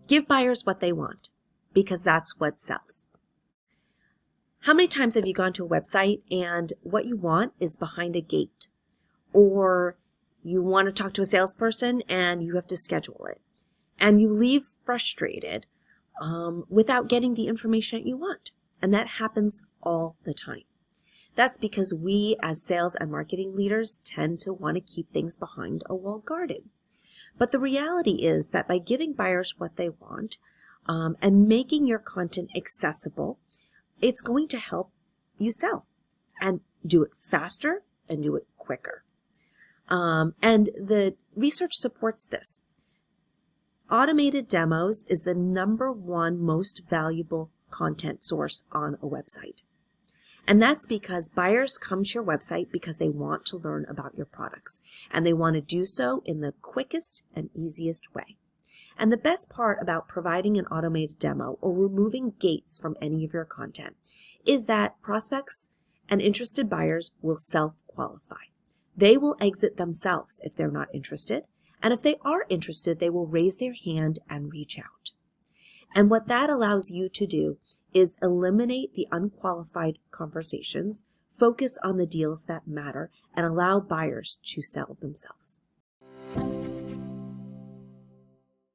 Give buyers what they want, because that's what sells. How many times have you gone to a website and what you want is behind a gate? Or you want to talk to a salesperson and you have to schedule it. And you leave frustrated without getting the information that you want. And that happens all the time. That's because we as sales and marketing leaders tend to want to keep things behind a walled garden. But the reality is that by giving buyers what they want and making your content accessible, it's going to help you sell and do it faster and do it quicker. And the research supports this. Automated demos is the #1 most valuable content source on a website. And that's because buyers come to your website because they want to learn about your products, and they want to do so in the quickest and easiest way. And the best part about providing an automated demo or removing gates from any of your content is that prospects and interested buyers will self-qualify. They will exit themselves if they're not interested, and if they are interested, they will raise their hand and reach out. And what that allows you to do is eliminate the unqualified conversations, focus on the deals that matter, and allow buyers to sell themselves.